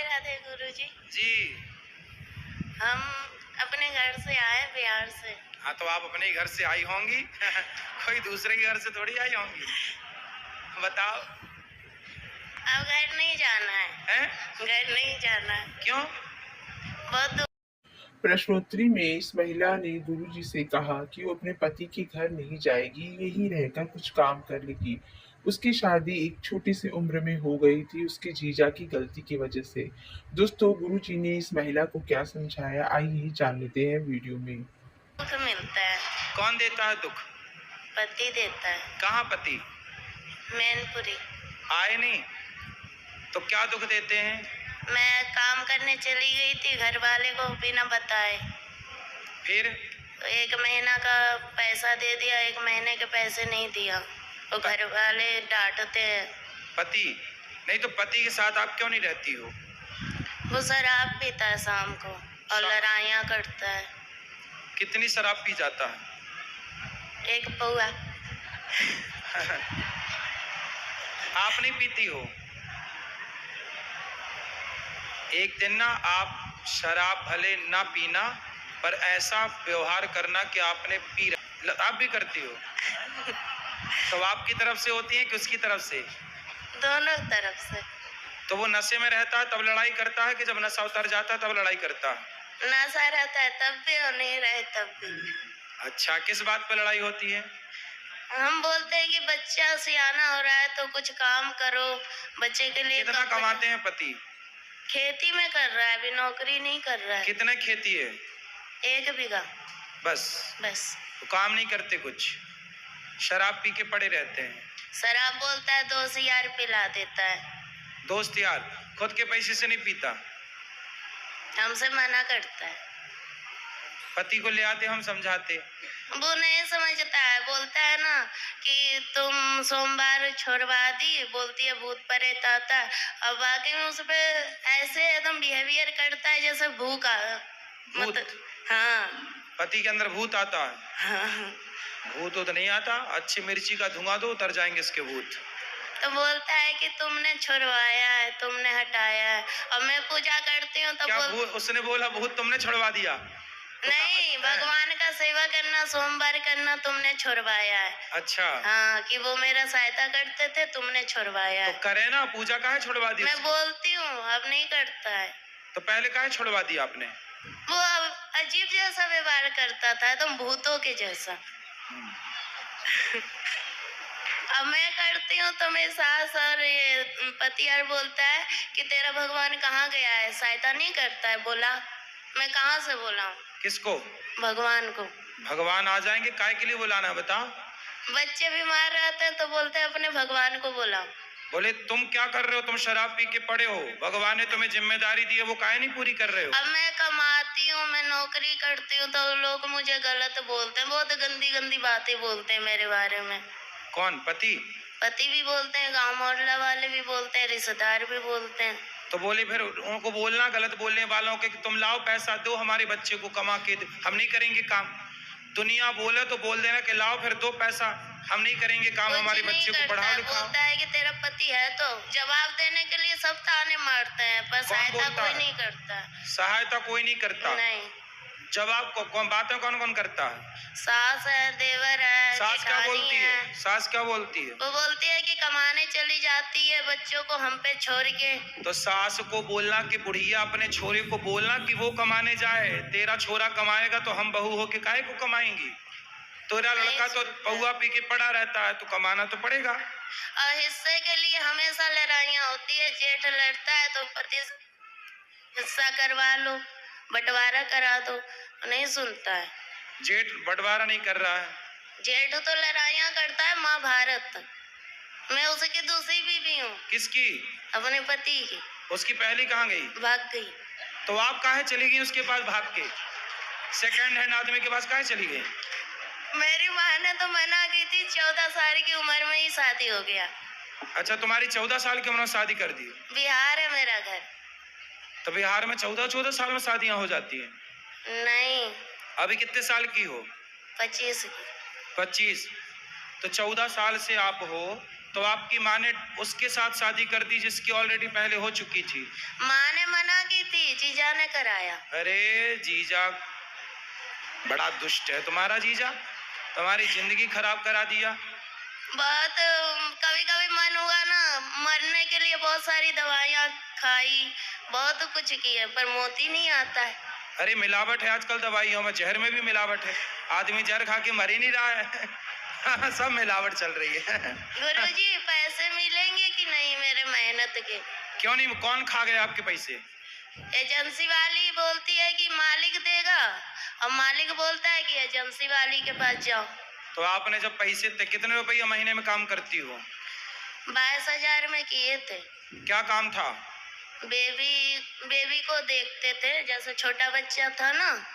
राधे गुरुजी। जी। हम अपने घर से आए बिहार से। हाँ, तो आप अपने घर से आई होंगी कोई दूसरे के घर से थोड़ी आई होंगी। बताओ। अब घर नहीं जाना है? घर नहीं जाना है। क्यों? बहुत प्रश्नोत्तरी में इस महिला ने गुरुजी से कहा कि वो अपने पति के घर नहीं जाएगी, यही रहकर कुछ काम कर लेगी। उसकी शादी एक छोटी सी उम्र में हो गई थी उसके जीजा की गलती की वजह से। दोस्तों, गुरुजी ने इस महिला को क्या समझाया, आइए जान लेते हैं वीडियो में। दुख मिलता है। कौन देता है दुख? पति देता है। कहाँ पति? मैनपुरी। आए नहीं तो क्या दुख देते हैं? मैं काम करने चली गई थी घर वाले को बिना बताए। फिर? तो 1 महीना का पैसा दे दिया, 1 महीने के पैसे नहीं दिया। तो घर वाले डांटते हैं। पति नहीं तो पति के साथ आप क्यों नहीं रहती हो? वो शराब पीता है शाम को और लड़ाइयाँ करता है। कितनी शराब पी जाता है? 1 पौआ। आप नहीं पीती हो? एक दिन ना आप शराब भले ना पीना पर ऐसा व्यवहार करना कि आपने पी आप भी करती हो। तो आपकी तरफ से होती है कि उसकी तरफ से? दोनों तरफ से। तो वो नशे में रहता है तब लड़ाई करता है कि जब नशा उतर जाता है तब लड़ाई करता है? नशा रहता है तब भी और नहीं रहे तब भी। अच्छा, किस बात पे लड़ाई होती है? हम बोलते हैं कि बच्चा सियाना हो रहा है तो कुछ काम करो बच्चे के लिए। कितना कमाते हैं पति? खेती में कर रहा है, अभी नौकरी नहीं कर रहा है। कितने खेती है? 1 बीघा। बस? तो काम नहीं करते कुछ, शराब पी के पड़े रहते हैं। शराब बोलता है 2 यार पिला देता है। दोस्त यार, खुद के पैसे से नहीं पीता? हमसे मना करता है। पति को ले आते हम समझाते, वो नहीं समझता है। बोलता है ना कि तुम सोमवार छोड़वा दी, बोलती है भूत प्रेत आता है। और बाकी में उस पे ऐसे एकदम बिहेवियर करता है जैसे भूत। हाँ, पति के अंदर भूत आता है? हाँ। भूत तो नहीं आता, अच्छी मिर्ची का धुआं दो उतर जाएंगे इसके भूत। तो बोलता है कि तुमने छुड़वाया है, तुमने हटाया है। और मैं पूजा करती हूँ तो क्या उसने बोला भूत तुमने छुड़वा दिया? नहीं, भगवान का सेवा करना, सोमवार करना तुमने छुड़वाया है। अच्छा। हाँ, कि वो मेरा सहायता करते थे, तुमने छुड़वाया है। तो करे ना, पूजा काहे छुड़वा दी? मैं बोलती हूँ, अब नहीं करता है। तो पहले काहे छुड़वा दिया आपने? वो अब अजीब जैसा व्यवहार करता था, तुम भूतों के जैसा। अब मैं करती हूँ तो मेरी सास और ये पति यार बोलता है कि तेरा भगवान कहाँ गया है, सहायता नहीं करता है। बोला मैं कहाँ से बोला हूँ? किसको? भगवान को। भगवान आ जाएंगे, काय के लिए बुलाना है बताओ? बच्चे बीमार रहते हैं तो बोलते हैं अपने भगवान को बुलाओ। बोले तुम क्या कर रहे हो, तुम शराब पी के पड़े हो, भगवान ने तुम्हें जिम्मेदारी दी है, वो काहे नहीं पूरी कर रहे हो? अब मैं कमाती हूँ, मैं नौकरी करती हूँ तो लोग मुझे गलत बोलते हैं, बहुत गंदी गंदी बातें बोलते हैं मेरे बारे में। कौन? पति? पति भी बोलते हैं, गांव मोहल्ला वाले भी बोलते हैं, रिश्तेदार भी बोलते हैं। तो बोले फिर उनको बोलना गलत बोलने वालों के कि तुम लाओ पैसा दो हमारे बच्चे को कमा के, हम नहीं करेंगे काम। दुनिया बोले तो बोल देना कि लाओ फिर दो पैसा, हम नहीं करेंगे काम, हमारे बच्चे को पढ़ाओ लिखाओ। बोलता है कि तेरा पति है तो जवाब देने के लिए सब ताने मारते हैं पर सहायता कोई नहीं करता। सहायता कोई नहीं करता? नहीं। जवाब को कौन, बातें कौन कौन करता है? सास है, देवर है, सास क्या बोलती है? सास क्या बोलती है? वो बोलती है कि कमाने चली जाती है बच्चों को हम पे छोड़ के। तो सास को बोलना कि बुढ़िया अपने छोरे को बोलना कि वो कमाने जाए, तेरा छोरा कमाएगा तो हम बहू होके काहे को कमाएंगी? तेरा लड़का तो पौआ पी के पड़ा रहता है तो कमाना तो पड़ेगा। और हिस्से के लिए हमेशा लड़ाइयाँ होती है, जेठ लड़ता है तो पति हिस्सा करवा लो, बंटवारा करा दो, नहीं सुनता है। जेठ बंटवारा नहीं कर रहा है? जेठ तो लड़ाइयाँ करता है महाभारत। मैं उसकी दूसरी बीवी हूँ। किसकी? अपने पति की। उसकी पहली कहाँ गई? भाग गई। तो आप काहे चली गई उसके पास भाग के? सेकंड हैंड आदमी के पास काहे चली गई? मेरी माँ ने तो मना की थी, 14 साल की उम्र में ही शादी हो गया। अच्छा, तुम्हारी 14 साल की उम्र में शादी कर दी? बिहार है मेरा घर। तो बिहार में 14 साल में शादियां हो जाती है? नहीं। अभी कितने साल की हो? 25 की। 25? तो 14 साल से आप हो तो आपकी माँ ने उसके साथ शादी कर दी जिसकी ऑलरेडी पहले हो चुकी थी। माँ ने मना की थी, जीजा ने कराया। अरे जीजा बड़ा दुष्ट है तुम्हारा जीजा, तुम्हारी जिंदगी खराब करा दिया। बहुत कभी कभी मन हुआ ना मरने के लिए, बहुत सारी दवाइयाँ खाई, बहुत कुछ किया, पर मोती नहीं आता है। अरे मिलावट है आजकल दवाइयों में, जहर में भी मिलावट है, आदमी जहर खा के मर ही नहीं रहा है। सब मिलावट चल रही है। गुरुजी पैसे मिलेंगे कि नहीं मेरे मेहनत के? क्यों नहीं, कौन खा गया आपके पैसे? एजेंसी वाली बोलती है कि मालिक देगा, और मालिक बोलता है कि एजेंसी वाली के पास जाओ। तो आपने जब पैसे कितने रुपये महीने में काम करती हो? 22,000 में किए थे। क्या काम था? बेबी को देखते थे, जैसे छोटा बच्चा था ना,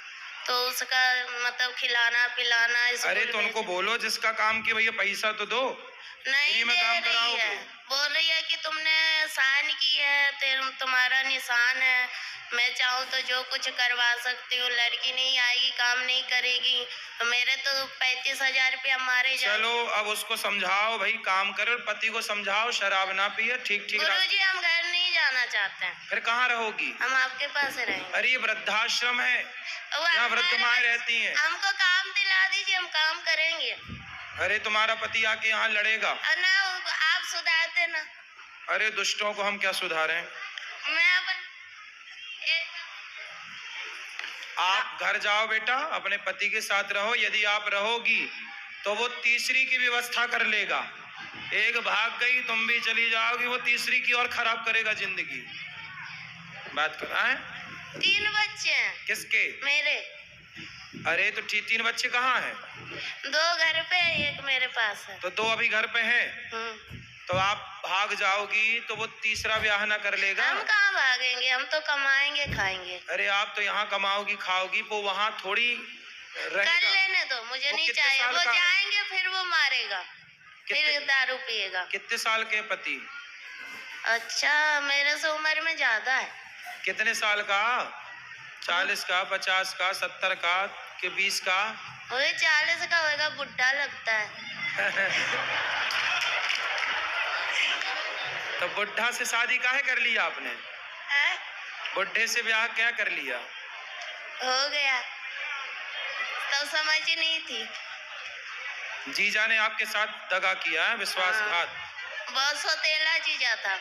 तो उसका मतलब खिलाना पिलाना। अरे तो उनको बोलो जिसका काम किया भैया पैसा तो दो। नहीं फ्री में दे काम रही कराओगे? है, बोल रही है कि तुमने साइन की है, तुम्हारा निशान है, मैं चाहूँ तो जो कुछ करवा सकती हूँ, लड़की नहीं आएगी काम नहीं करेगी, तो मेरे तो 35,000 रुपया मारे जाए। चलो अब उसको समझाओ भाई, काम करो, पति को समझाओ शराब ना पिए, ठीक ठीक। गुरुजी हम घर नहीं जाना चाहते हैं। फिर कहाँ रहोगी? हम आपके पास रहेंगे। अरे ये वृद्धाश्रम है, वो यहाँ वृद्ध हमारे माएँ बच्चे- रहती हैं। हमको काम दिला दीजिए, हम काम करेंगे। अरे तुम्हारा पति आके यहाँ लड़ेगा। और ना आप सुधार देना। अरे दुष्टों को हम क्या सुधारें? मैं अपन आप घर जाओ बेटा, अपने पति के साथ रहो, यदि आप रहोगी तो वो तीसरी की व्यवस्था कर लेगा। एक भाग गई तुम भी चली जाओगी, वो तीसरी की और खराब करेगा जिंदगी। बात कर रहा है? 3 बच्चे हैं किसके? मेरे। अरे तो तीन बच्चे कहाँ हैं? 2 घर पे है, 1 मेरे पास है। तो 2 अभी घर पे हैं। तो आप भाग जाओगी तो वो तीसरा ब्याह ना कर लेगा। हम कहाँ भागेंगे, हम तो कमाएंगे खाएंगे। अरे आप तो यहाँ कमाओगी खाओगी, वो वहाँ थोड़ी कर रहेगा। लेने दो, मुझे वो नहीं कितने चाहिए। साल वो का है? जाएंगे फिर वो मारेगा, फिर कितने- दारू पिएगा। कितने साल के पति? अच्छा मेरे से उम्र में ज्यादा है। कितने साल का? 40 का, 50 का, 70 का कि 20 का? वही 40 का होगा, बुढ़ा लगता है। तो बुढ़ा से शादी काहे कर लिया आपने? हैं? बुढ़े से ब्याह क्या कर लिया? हो गया, तब समझ ही नहीं थी। जीजा ने आपके साथ दगा किया है, विश्वासघात। बहुत सौतेला जीजा था।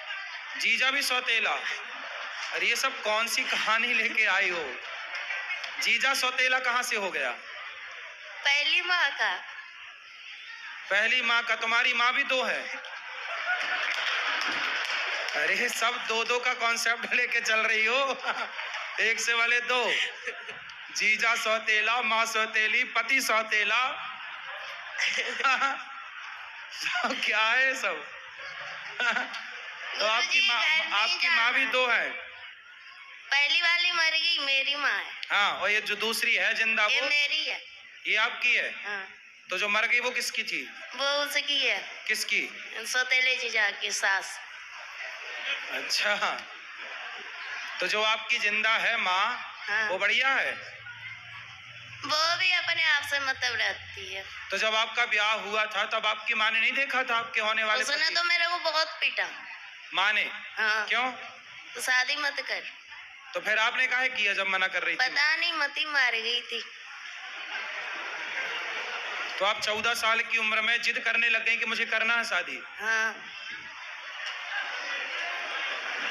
जीजा भी सौतेला? अरे ये सब कौन सी कहानी लेके आई हो? जीजा सौतेला कहाँ से हो गया? पहली माँ का। पहली माँ का? तुम्हारी माँ भी 2 है? अरे सब 2-2 का कॉन्सेप्ट लेके चल रही हो। एक से वाले 2। जीजा सौतेला, माँ सौतेली, पति सौतेला। सब क्या है सब? तो आपकी माँ भी 2 है? पहली वाली मर गई, मेरी माँ है। हाँ, और ये जो दूसरी है जिंदा ये वो? मेरी है। ये आपकी है? हाँ। तो जो मर गई वो किसकी थी? वो उसकी है, किसकी? सौतेले जीजा की सास। अच्छा, तो जो आपकी जिंदा है माँ, हाँ। वो बढ़िया है? वो भी अपने आप से मतलब रहती है। तो जब आपका ब्याह हुआ था तब आपकी माँ ने नहीं देखा था आपके होने वाले उसने पति? तो मेरे को बहुत पीटा। माँ ने? हाँ। क्यों? तो शादी मत कर। तो फिर आपने काहे किया जब मना कर रही थी? पता नहीं, मती मार गई थी। तो आप 14 साल की उम्र में जिद करने लग गई कि मुझे करना है शादी। हाँ।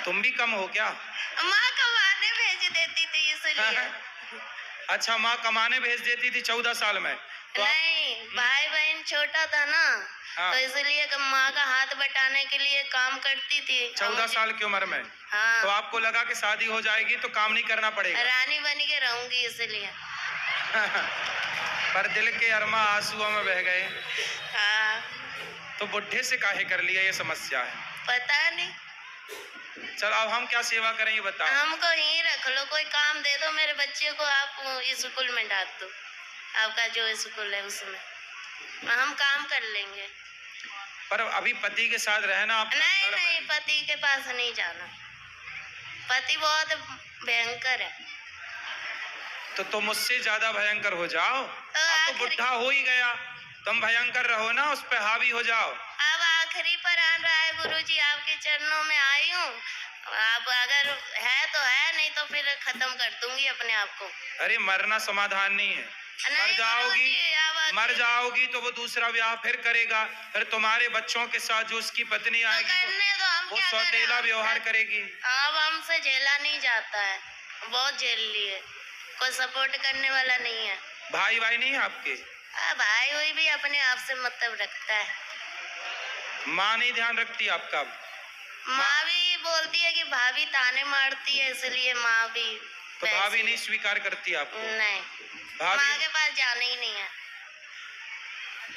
तुम भी कम हो क्या? माँ कमाने भेज देती थी इसलिए। अच्छा, माँ कमाने भेज देती थी 14 साल में? तो नहीं, भाई बहन छोटा था ना, हाँ। तो इसलिए माँ का हाथ बटाने के लिए काम करती थी। 14 साल की उम्र में? हाँ। तो आपको लगा कि शादी हो जाएगी तो काम नहीं करना पड़ेगा। रानी बन के रहूंगी इसलिए। पर दिल के अरमा आंसुओं में बह गए। हाँ। तो बुढ़े से काहे कर लिया, ये समस्या है। पता नहीं। चलो अब हम क्या सेवा करें ये बताओ। हमको यहीं रख लो, कोई काम दे दो, मेरे बच्चे को आप स्कूल में डाल दो, आपका जो स्कूल है उसमें, हम काम कर लेंगे। पर अभी पति के साथ रहना आप? नहीं नहीं, पति के पास नहीं जाना, पति बहुत भयंकर है। तो तुम मुझसे ज्यादा भयंकर हो जाओ। तो अब तो आखिरी- बुढ़ा हो ही गया, तुम भयंकर रहो ना, उस पे हावी हो जाओ। अब आखिरी पर गुरुजी आपके चरणों में आई हूँ। आप अगर है तो है, नहीं तो फिर खत्म कर दूंगी अपने आप को। अरे मरना समाधान नहीं है। मर नहीं जाओगी, गुरुजी, अब मर जाओगी तो वो दूसरा ब्याह फिर करेगा, फिर तुम्हारे बच्चों के साथ जो उसकी पत्नी तो आएगी करने दो, हम वो क्या करें? सौतेला व्यवहार करेगी। अब हमसे झेला नहीं जाता है, बहुत झेल लिए, कोई सपोर्ट करने वाला नहीं है। भाई भाई नहीं है आपके? भाई हुई भी अपने आप से मतलब रखता है। माँ नहीं ध्यान रखती आपका? माँ भी बोलती है कि भाभी ताने मारती है, इसलिए माँ भी तो भाभी नहीं स्वीकार करती आपको? नहीं, माँ भाभी के पास जाना ही नहीं है।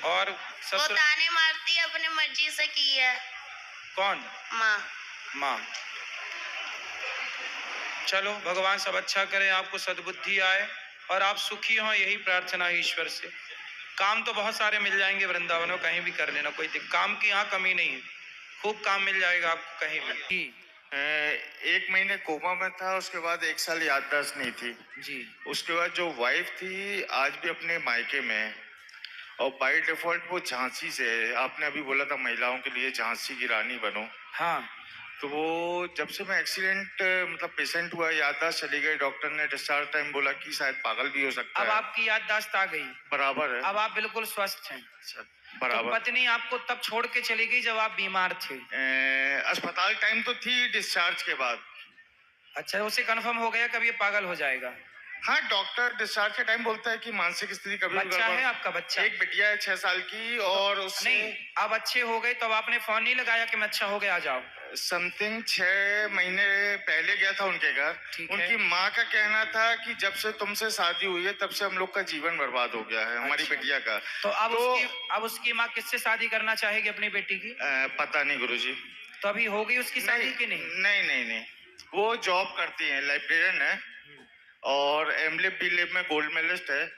और वो ससुर ताने मारती है, अपनी मर्जी से की है। कौन? माँ। माँ। चलो भगवान सब अच्छा करे, आपको सद्बुद्धि आए और आप सुखी हो, यही प्रार्थना है ईश्वर से। काम तो बहुत सारे मिल जाएंगे वृंदावन में, कहीं भी कर लेना, कोई काम की यहाँ कमी नहीं है, खूब काम मिल जाएगा आपको कहीं भी। 1 महीने कोमा में था, उसके बाद 1 साल याददाश्त नहीं थी जी। उसके बाद जो वाइफ थी आज भी अपने मायके में है और बाय डिफॉल्ट वो झांसी से है। आपने अभी बोला था महिलाओं के लिए झांसी की रानी बनो, हाँ। तो वो जब से मैं एक्सीडेंट मतलब पेशेंट हुआ, याददाश्त चली गई, डॉक्टर ने डिस्चार्ज टाइम बोला कि शायद पागल भी हो सकता अब है। आपकी याददाश्त आ गई, बराबर है अब आप बिल्कुल स्वस्थ हैं। सर, तो बराबर। पत्नी आपको तब छोड़ के चली गई जब आप बीमार थे? अस्पताल टाइम तो थी, डिस्चार्ज के बाद। अच्छा, उसे कंफर्म हो गया कभी ये पागल हो जाएगा? हाँ, डॉक्टर डिस्चार्ज के टाइम बोलता है कि मानसिक स्थिति कभी भी बच्चा गड़बड़- है आपका? बच्चा एक बिटिया है 6 साल की और उससे नहीं, अब अच्छे हो गए तो अब आपने फोन नहीं लगाया कि मैं अच्छा हो गया आ जाओ? समथिंग 6 महीने पहले गया था उनके घर। ठीक है। उनकी माँ का कहना था कि जब से तुमसे शादी हुई है तब से हम लोग का जीवन बर्बाद हो गया है, हमारी अच्छा। बिटिया का। तो अब उसकी माँ किससे शादी करना चाहेगी अपनी बेटी की? पता नहीं गुरुजी। तो अभी हो गई उसकी शादी की नहीं? नहीं, वो जॉब करती है, लाइब्रेरियन है और एमलिप बीलिप में गोल्ड मेडलिस्ट है।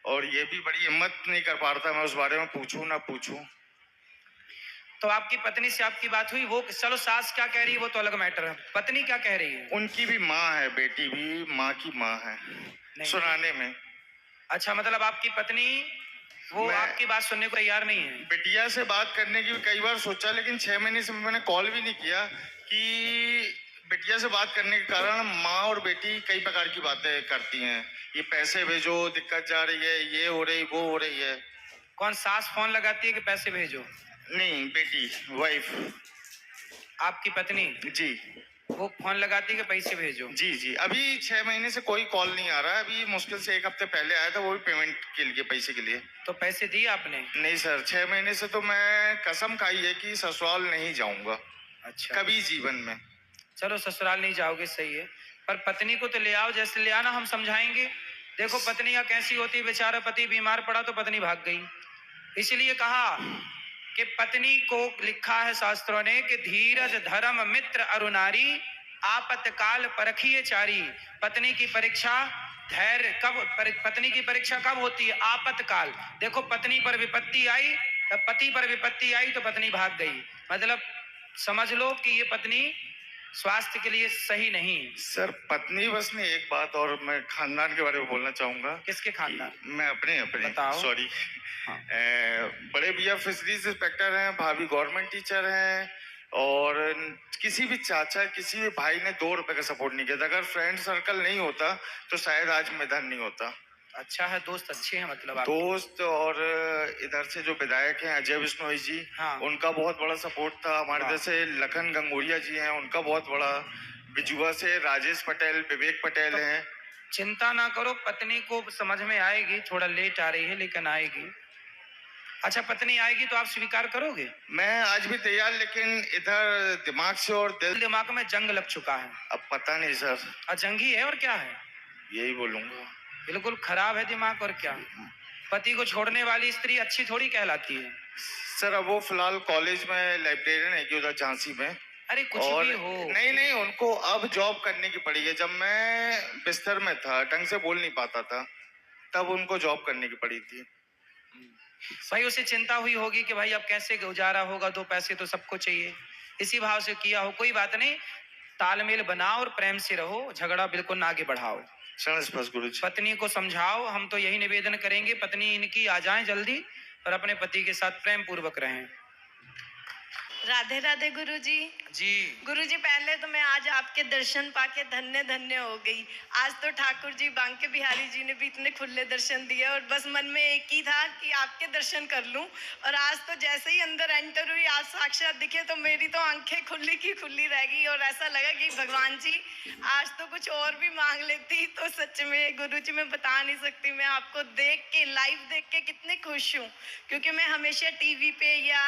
और ये भी बड़ी हिम्मत नहीं कर पा रहा था मैं उस बारे में पूछूं ना पूछूं। तो आपकी पत्नी से आपकी बात हुई? वो चलो सास क्या कह रही है वो तो अलग मैटर है, पत्नी क्या कह रही है? उनकी भी माँ है, बेटी भी माँ की माँ है सुनाने में। अच्छा, मतलब आपकी पत्नी वो आपकी बात सुनने को तैयार नहीं है? बिटिया से बात करने की कई बार सोचा, लेकिन 6 महीने से मैंने कॉल भी नहीं किया कि बिटिया से बात करने के कारण माँ और बेटी कई प्रकार की बातें करती हैं। ये पैसे भेजो, दिक्कत जा रही है, ये हो रही वो हो रही है। कौन सास फोन लगाती है कि पैसे भेजो? नहीं, बेटी, वाइफ। आपकी पत्नी जी वो फोन लगाती है कि पैसे भेजो? जी। अभी 6 महीने से कोई कॉल नहीं आ रहा है। अभी मुश्किल से 1 हफ्ते पहले आया था, वो भी पेमेंट के लिए, पैसे के लिए। तो पैसे दिए आपने? नहीं सर, 6 महीने से तो मैं कसम खाई है कि ससुराल नहीं जाऊंगा अच्छा, कभी जीवन में। चलो ससुराल नहीं जाओगे, सही है, पर पत्नी को तो ले आओ, जैसे ले आना हम समझाएंगे। देखो पत्नियां कैसी होती, बेचारा पति बीमार पड़ा तो पत्नी भाग गई। इसलिए कहा कि पत्नी को लिखा है शास्त्रों ने कि धीरज धर्म मित्र अरुनारी आपतकाल परखिए चारी। पत्नी की परीक्षा धैर्य पत्नी की परीक्षा कब होती है? आपतकाल। देखो पत्नी पर विपत्ति आई, तब पति पर विपत्ति आई तो पत्नी भाग गई। मतलब समझ लो कि ये पत्नी स्वास्थ्य के लिए सही नहीं। सर पत्नी बस नहीं, एक बात और मैं खानदान के बारे में बोलना चाहूंगा। किसके खानदान? मैं अपने बताओ। सॉरी। हाँ। बड़े भैया फिशरीज इंस्पेक्टर हैं, भाभी गवर्नमेंट टीचर हैं और किसी भी चाचा किसी भी भाई ने 2 रुपए का सपोर्ट नहीं किया था। अगर फ्रेंड सर्कल नहीं होता तो शायद आज मैदान नहीं होता। अच्छा है, दोस्त अच्छे हैं मतलब आपके। दोस्त और इधर से जो विधायक हैं अजय बिश्नोई जी, हाँ। उनका बहुत बड़ा सपोर्ट था। हमारे वाह। जैसे लखन गंगोरिया जी हैं, उनका बहुत बड़ा। बिजुआ से राजेश पटेल, विवेक पटेल हैं। चिंता ना करो, पत्नी को समझ में आएगी, थोड़ा लेट आ रही है लेकिन आएगी। अच्छा, पत्नी आएगी तो आप स्वीकार करोगे? मैं आज भी तैयार, लेकिन इधर दिमाग से और दिमाग में जंग लग चुका है। अब पता नहीं सर, जंगी है और क्या है, यही बोलूंगा। बिल्कुल खराब है दिमाग और क्या। पति को छोड़ने वाली स्त्री अच्छी थोड़ी कहलाती है। सर अब वो फिलहाल कॉलेज में लाइब्रेरियन है कि उधर झांसी में। अरे कुछ और भी हो। नहीं, उनको अब जॉब करने की पड़ी है। जब मैं बिस्तर में था, ढंग से बोल नहीं पाता था, तब उनको जॉब करने की पड़ी थी। भाई उसे चिंता हुई होगी कि भाई अब कैसे गुजारा होगा, 2 पैसे तो सबको चाहिए, इसी भाव से किया हो। कोई बात नहीं, तालमेल बनाओ और प्रेम से रहो, झगड़ा बिल्कुल ना आगे बढ़ाओ। गुरु जी, पत्नी को समझाओ। हम तो यही निवेदन करेंगे, पत्नी इनकी आ जाएं जल्दी और अपने पति के साथ प्रेम पूर्वक रहें। राधे राधे गुरुजी। जी। गुरुजी, पहले तो मैं आज आपके दर्शन पाके धन्य धन्य हो गई। आज तो ठाकुर जी बांके बिहारी जी ने भी इतने खुले दर्शन दिए और बस मन में एक ही था कि आपके दर्शन कर लूं। और आज तो जैसे ही अंदर एंटर हुई, आप साक्षात दिखे तो मेरी तो आंखें खुली की खुली रह गई और ऐसा लगा कि भगवान जी आज तो कुछ और भी मांग लेती तो सच में गुरुजी मैं बता नहीं सकती। मैं आपको देख के, लाइव देख के कितने खुश हूँ, क्योंकि मैं हमेशा टीवी पे या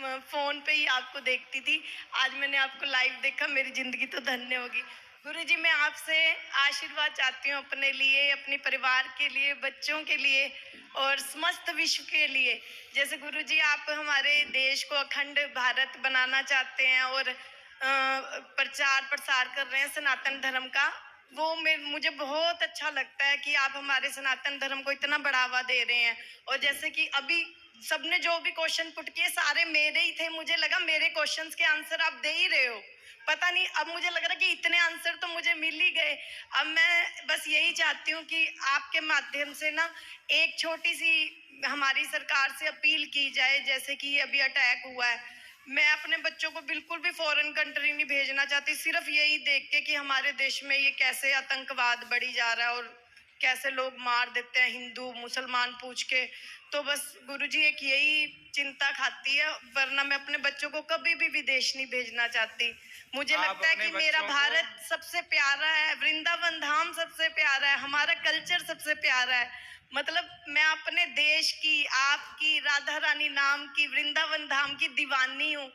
फोन पे ही आपको देखती थी। आज मैंने आपको लाइव देखा, मेरी जिंदगी तो धन्य होगी। गुरुजी, मैं आपसे आशीर्वाद चाहती हूँ अपने लिए, अपने परिवार के लिए, बच्चों के लिए और समस्त विश्व के लिए। जैसे गुरुजी आप हमारे देश को अखंड भारत बनाना चाहते हैं और प्रचार प्रसार कर रहे हैं सनातन धर्म का, वो मुझे बहुत अच्छा लगता है कि आप हमारे सनातन धर्म को इतना बढ़ावा दे रहे हैं। और जैसे कि अभी सबने जो भी क्वेश्चन पुट किए सारे मेरे ही थे, मुझे लगा मेरे क्वेश्चंस के आंसर आप दे ही रहे हो, पता नहीं अब मुझे लग रहा है कि इतने आंसर तो मुझे मिल ही गए। अब मैं बस यही चाहती हूँ कि आपके माध्यम से ना एक छोटी सी हमारी सरकार से अपील की जाए। जैसे कि अभी अटैक हुआ है, मैं अपने बच्चों को बिल्कुल भी फॉरेन कंट्री नहीं भेजना चाहती, सिर्फ यही देख के कि हमारे देश में ये कैसे आतंकवाद बढ़ी जा रहा है और कैसे लोग मार देते हैं हिंदू मुसलमान पूछ के। तो बस गुरुजी एक यही चिंता खाती है, वरना मैं अपने बच्चों को कभी भी विदेश नहीं भेजना चाहती। मुझे आप लगता है अपने कि मेरा बच्चों को- भारत सबसे प्यारा है, वृंदावन धाम सबसे प्यारा है, हमारा कल्चर सबसे प्यारा है। मतलब मैं अपने देश की, आपकी, राधा रानी नाम की, वृंदावन धाम की दीवानी हूँ।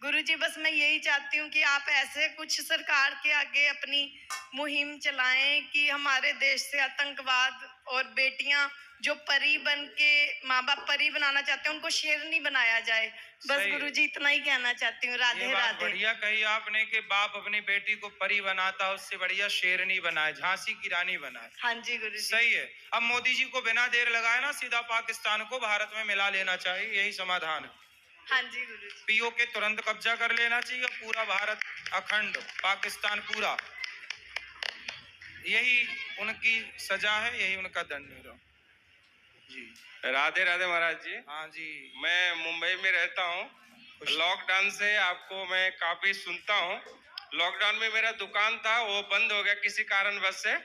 गुरुजी, बस मैं यही चाहती हूँ कि आप ऐसे कुछ सरकार के आगे अपनी मुहिम चलाएं कि हमारे देश से आतंकवाद और बेटियां जो परी बन के माँ बाप परी बनाना चाहते हैं उनको शेरनी बनाया जाए। बस सही। गुरुजी इतना ही कहना चाहती हूँ। ये राधे बात राधे। बढ़िया कही आपने कि बाप अपनी बेटी को परी बनाता, उससे बढ़िया शेरनी बनाए, झांसी की रानी बनाए। हाँ जी गुरुजी। सही है। अब मोदी जी को बिना देर लगाए ना सीधा पाकिस्तान को भारत में मिला लेना चाहिए, यही समाधान है। हाँ जी गुरुजी। पीओके तुरंत कब्जा कर लेना चाहिए, पूरा भारत अखंड, पाकिस्तान पूरा। यही उनकी सजा है, यही उनका दंड है। जी। राधे राधे महाराज जी। हाँ जी। मैं मुंबई में रहता हूँ। लॉकडाउन से आपको मैं काफी सुनता हूँ। लॉकडाउन में मेरा दुकान था, वो बंद हो गया किसी कारणवश से।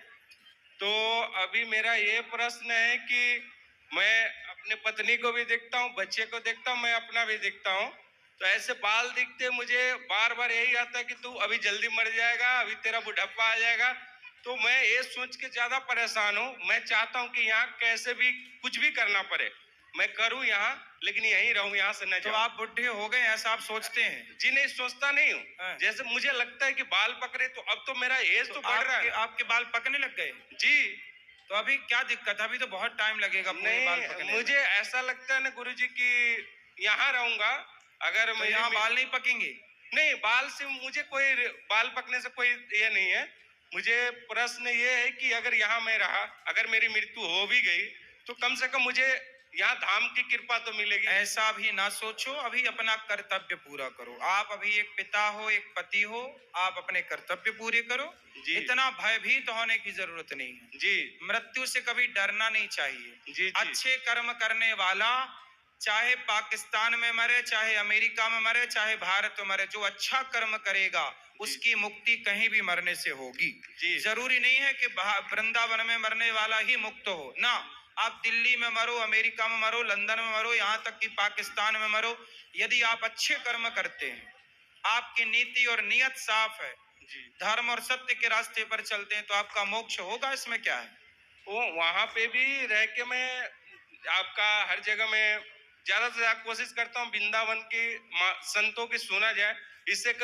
तो अभी मेरा ये प्रश्न है कि मैं अपने पत्नी को भी देखता हूँ, बच्चे को देखता हूँ, मैं अपना भी देखता हूँ। तो ऐसे बाल दिखते मुझे बार बार यही आता है कि तू अभी जल्दी मर जाएगा, अभी तेरा बुढ़ापा आ जाएगा। तो मैं ये सोच के ज्यादा परेशान हूँ। मैं चाहता हूँ कि यहाँ कैसे भी कुछ भी करना पड़े, मैं करूँ यहाँ, लेकिन यहीं रहूँ, यहाँ से न तो जाऊँ। आप बुढ़े हो गए ऐसा आप सोचते हैं? जी नहीं, सोचता नहीं हूँ। हाँ। जैसे मुझे लगता है कि बाल पकड़े तो अब तो मेरा एज तो बढ़ रहा है। आपके बाल पकने लग गए? जी तो अभी क्या दिक्कत है? अभी तो बहुत टाइम लगेगा पूरे बाल पकने नहीं, मुझे ऐसा लगता है ना गुरुजी कि यहाँ रहूंगा अगर तो मेरी यहाँ बाल नहीं पकेंगे? नहीं, बाल से मुझे कोई बाल पकने से कोई ये नहीं है। मुझे प्रश्न ये है कि अगर यहाँ मैं रहा, अगर मेरी मृत्यु हो भी गई तो कम से कम मुझे यहाँ धाम की कृपा तो मिलेगी। ऐसा भी ना सोचो, अभी अपना कर्तव्य पूरा करो। आप अभी एक पिता हो, एक पति हो, आप अपने कर्तव्य पूरे करो। जी। इतना भयभीत होने की जरूरत नहीं है। जी मृत्यु से कभी डरना नहीं चाहिए। जी जी। अच्छे कर्म करने वाला चाहे पाकिस्तान में मरे, चाहे अमेरिका में मरे, चाहे भारत में मरे, जो अच्छा कर्म करेगा उसकी मुक्ति कहीं भी मरने से होगी। जी। जरूरी नहीं है कि वृंदावन में मरने वाला ही मुक्त हो ना। आप दिल्ली में मरो, अमेरिका में मरो, लंदन में मरो, यहाँ तक कि पाकिस्तान में मरो, यदि आप अच्छे कर्म करते हैं, आपकी नीति और नियत साफ है, धर्म और सत्य के रास्ते पर चलते हैं, तो आपका मोक्ष होगा। इसमें क्या है? वो वहां पे भी रह के मैं आपका हर जगह में ज्यादा से ज्यादा कोशिश करता हूँ वृंदावन की संतों की सुना जाए, इससे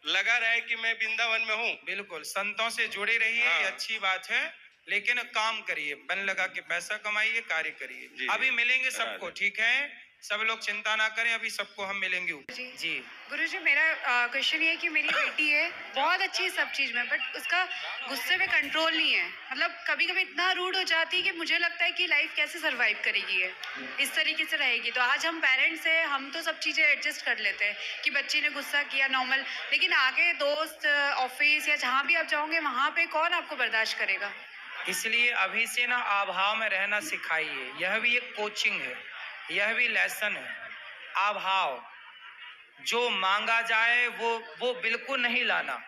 लगा रहे कि मैं वृंदावन में हूँ। बिल्कुल, संतों से जुड़े रहिए। हाँ। ये अच्छी बात है, लेकिन काम करिए, मन लगा के पैसा कमाइए, कार्य जी, करिए। जी। अभी मिलेंगे सबको, ठीक है? सब लोग चिंता ना करें, अभी सबको हम मिलेंगे। जी। गुरुजी, मेरा क्वेश्चन ये है कि मेरी बेटी है, बहुत अच्छी है सब चीज़ में, बट उसका गुस्से में कंट्रोल नहीं है। मतलब कभी कभी इतना रूड हो जाती है कि मुझे लगता है कि लाइफ कैसे सरवाइव करेगी ये, इस तरीके से रहेगी। तो आज हम पेरेंट्स हैं, हम तो सब चीज़ें एडजस्ट कर लेते हैं कि बच्चे ने गुस्सा किया नॉर्मल, लेकिन आगे दोस्त, ऑफिस या जहाँ भी आप जाओगे वहाँ पे कौन आपको बर्दाश्त करेगा? इसलिए अभी से ना अभाव में रहना सिखाइए। यह भी एक कोचिंग है, यह भी लेसन है। अभाव, जो मांगा जाए वो बिल्कुल नहीं लाना,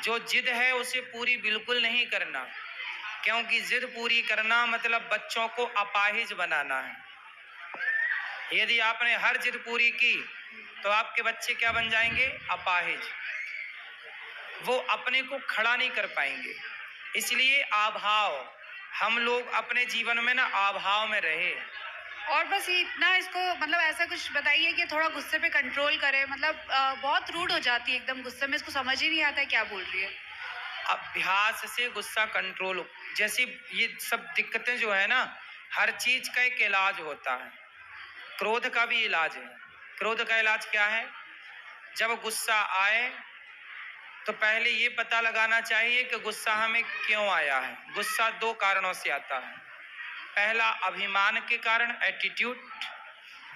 जो जिद है उसे पूरी बिल्कुल नहीं करना, क्योंकि जिद पूरी करना मतलब बच्चों को अपाहिज बनाना है। यदि आपने हर जिद पूरी की तो आपके बच्चे क्या बन जाएंगे? अपाहिज। वो अपने को खड़ा नहीं कर पाएंगे। इसलिए अभाव, हम लोग अपने जीवन में ना अभाव में रहे। और बस ये इतना इसको मतलब ऐसा कुछ बताइए कि थोड़ा गुस्से पे कंट्रोल करे, मतलब बहुत रूड हो जाती है एकदम गुस्से में, इसको समझ ही नहीं आता है क्या बोल रही है। अभ्यास से गुस्सा कंट्रोल, जैसी ये सब दिक्कतें जो है ना, हर चीज का एक इलाज होता है। क्रोध का भी इलाज है। क्रोध का इलाज क्या है? जब गुस्सा आए तो पहले ये पता लगाना चाहिए कि गुस्सा हमें क्यों आया है। गुस्सा दो कारणों से आता है। पहला अभिमान के कारण, एटीट्यूड।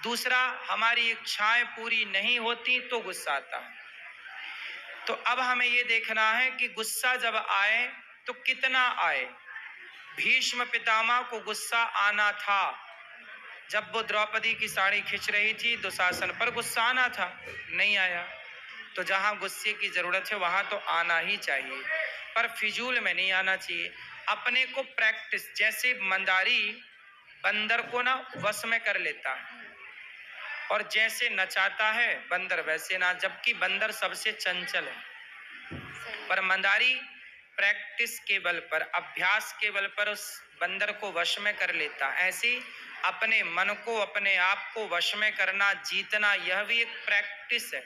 दूसरा हमारी इच्छाएं पूरी नहीं होती तो गुस्सा आता है। तो अब हमें ये देखना है कि गुस्सा जब आए तो कितना आए। भीष्म पितामह को गुस्सा आना था। जब वो द्रौपदी की साड़ी खींच रही थी, दुशासन पर गुस्सा आना था, नहीं आया। तो जहां गुस्से की जरूरत है वहां तो आना ही चाहिए, पर फिजूल में नहीं आना चाहिए। अपने को प्रैक्टिस, जैसे मंदारी बंदर को ना वश में कर लेता है और जैसे नचाता है बंदर वैसे ना, जबकि बंदर सबसे चंचल है। पर मंदारी प्रैक्टिस के बल पर, अभ्यास के बल पर उस बंदर को वश में कर लेता। ऐसे अपने मन को, अपने आप को वश में करना, जीतना, यह भी एक प्रैक्टिस है।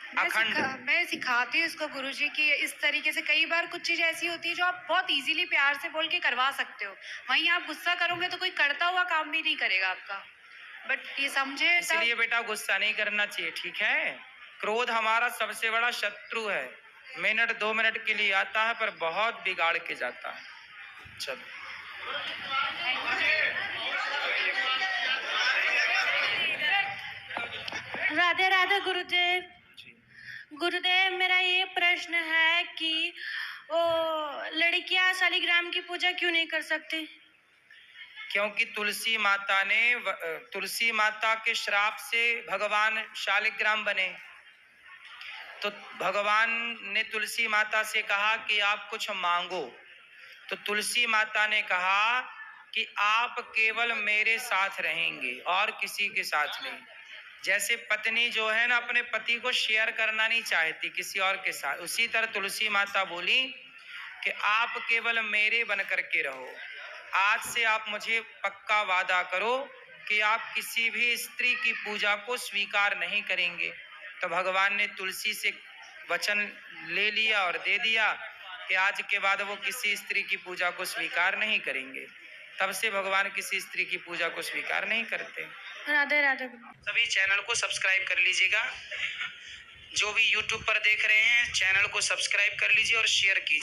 मैं सिखाती हूँ इसको गुरुजी की इस तरीके से। कई बार कुछ चीज ऐसी होती है जो आप बहुत इजीली प्यार से बोल के करवा सकते हो, वहीं आप गुस्सा करोगे तो कोई करता हुआ काम भी नहीं करेगा आपका। बट ये समझे इसलिए बेटा गुस्सा नहीं करना चाहिए, ठीक है? क्रोध हमारा सबसे बड़ा शत्रु है। मिनट 2 मिनट के लिए आता है पर बहुत बिगाड़ के जाता है। चलो, राधे राधे गुरुदेव। गुरुदेव, मेरा ये प्रश्न है कि वो लड़कियां शालिग्राम की पूजा क्यों नहीं कर सकती? क्योंकि तुलसी माता के श्राप से भगवान शालिग्राम बने। तो भगवान ने तुलसी माता से कहा कि आप कुछ मांगो। तो तुलसी माता ने कहा कि आप केवल मेरे साथ रहेंगे और किसी के साथ नहीं। जैसे पत्नी जो है ना अपने पति को शेयर करना नहीं चाहती किसी और के साथ, उसी तरह तुलसी माता बोली कि आप केवल मेरे बन करके रहो। आज से आप मुझे पक्का वादा करो कि आप किसी भी स्त्री की पूजा को स्वीकार नहीं करेंगे। तो भगवान ने तुलसी से वचन ले लिया और दे दिया कि आज के बाद वो किसी स्त्री की पूजा को स्वीकार नहीं करेंगे। तब से भगवान किसी स्त्री की पूजा को स्वीकार नहीं करते। राधे राधे। सभी चैनल को सब्सक्राइब कर लीजिएगा। जो भी यूट्यूब पर देख रहे हैं चैनल को सब्सक्राइब कर लीजिए और शेयर कीजिए।